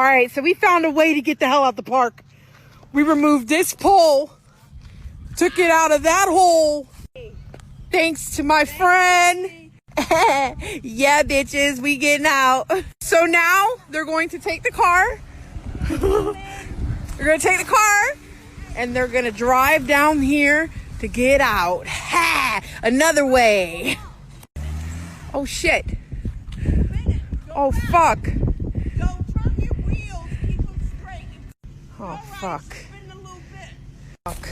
right, so we found a way to get the hell out the park. We removed this pole, took it out of that hole. Thanks to my friend. Yeah, bitches, we getting out. So now they're going to take the car. They're going to take the car and they're going to drive down here to get out. Ha! Another way. Oh, shit. Oh, fuck. Oh, fuck. Fuck.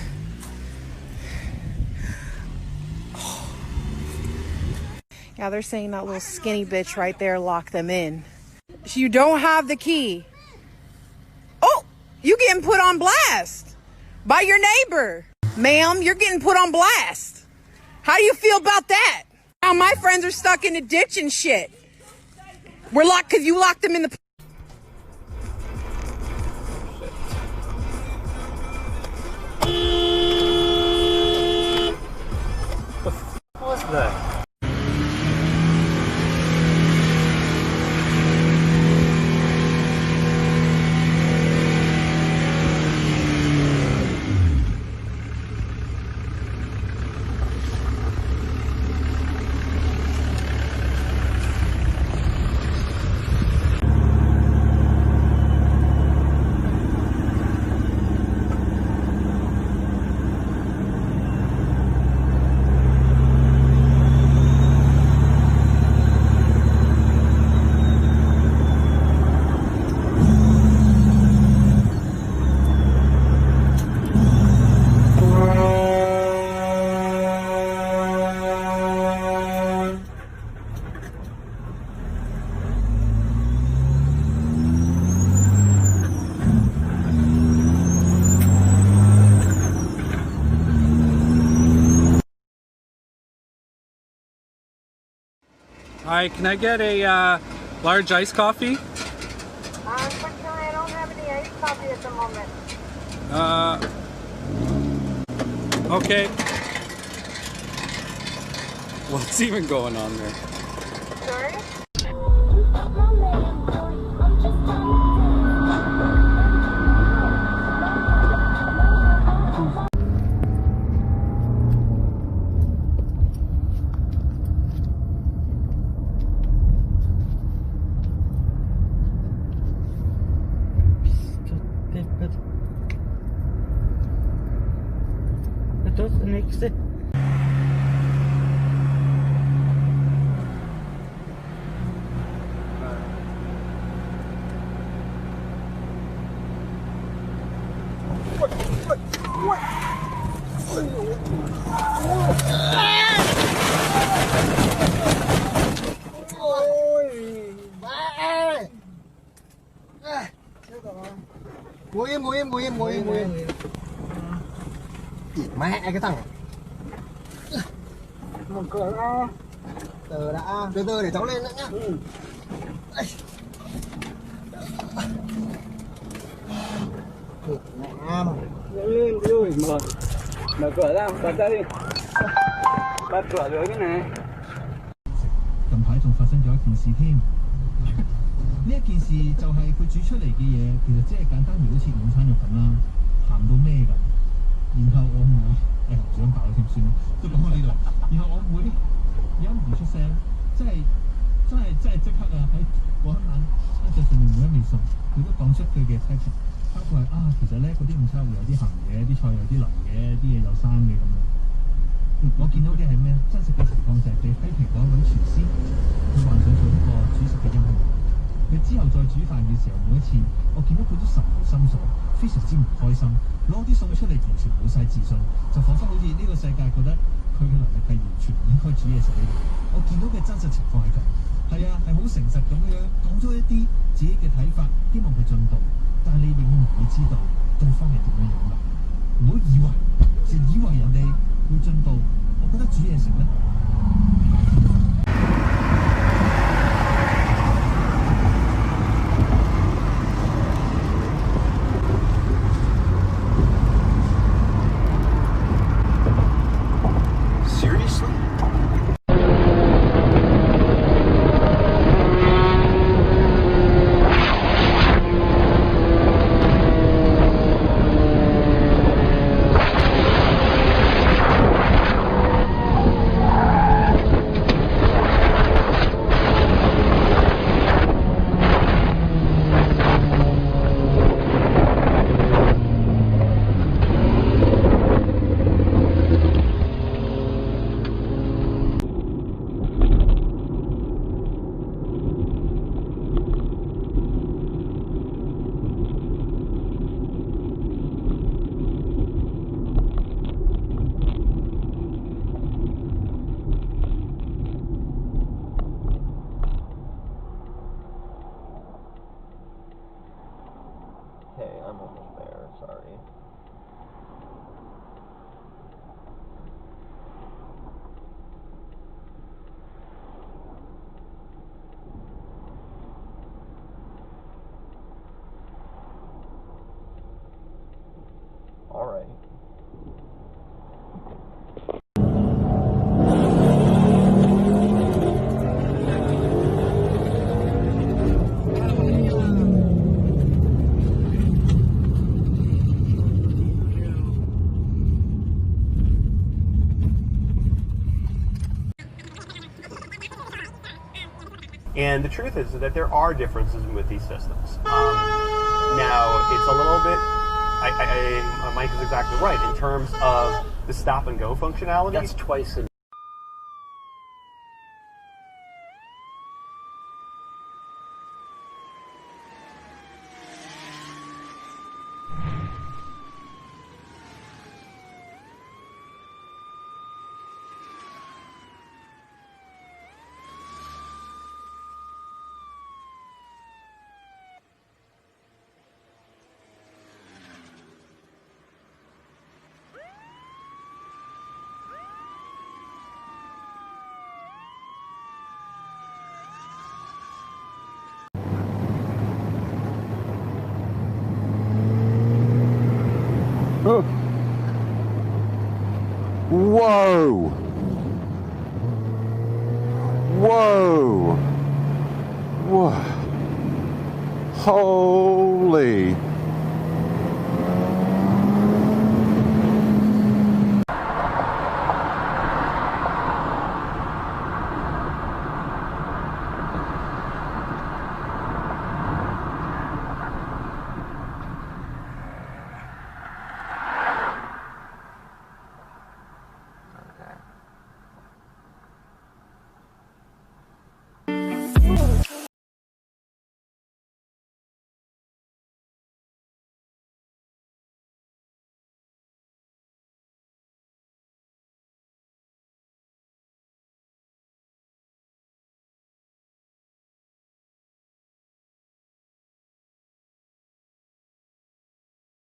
Oh. Yeah, they're saying that little skinny bitch right there locked them in. You don't have the key. Oh, you getting put on blast by your neighbor. Ma'am, you're getting put on blast. How do you feel about that? Now my friends are stuck in a ditch and shit. We're locked because you locked them in the... What's that? Hi, can I get a large iced coffee? Unfortunately, I don't have any iced coffee at the moment. Okay. What's even going on there? Sorry? That's the next step. Ngồi im. Mẹ cái thằng mở cửa ra. Từ từ để cháu lên nữa nhá. Mẹ mà Lên ui, mở cửa ra, bật ra đi. Bật cửa dưới cái này. 近排仲發生咗一件事添。呢一件事就係佢煮出嚟嘅嘢，其實只係簡單如好似午餐肉咁啦，鹹到咩咁。然後我妹唔想爆咗添算啦，都講到呢度。然後我妹忍唔出聲，真係即刻啊喺嗰一晚餐桌上面每一味餸，佢都講出佢嘅批評，包括係其實咧嗰啲午餐會有啲鹹嘅，啲菜有啲腍嘅，啲嘢有生嘅咁樣。我見到嘅係咩？真實嘅情況就係被批評嗰一位廚師，佢患上咗呢個煮食嘅陰影。佢之後再煮飯嘅時候，每一次我見到佢都神無心所，非常之唔開心，攞啲餸出嚟完全冇晒自信，就彷彿好似呢個世界覺得佢嘅能力係完全唔應該煮嘢食嘅。我見到嘅真實情況係咁，係啊，係好誠實咁樣講咗一啲自己嘅睇法，希望佢進步，但係你永遠唔會知道對方係點樣諗。唔好以為人哋會進步，我覺得煮嘢食咧。And the truth is that there are differences with these systems. Now, it's a little bit, Mike is exactly right, in terms of the stop and go functionality. That's twice in. Whoa! Whoa! Whoa! Holy!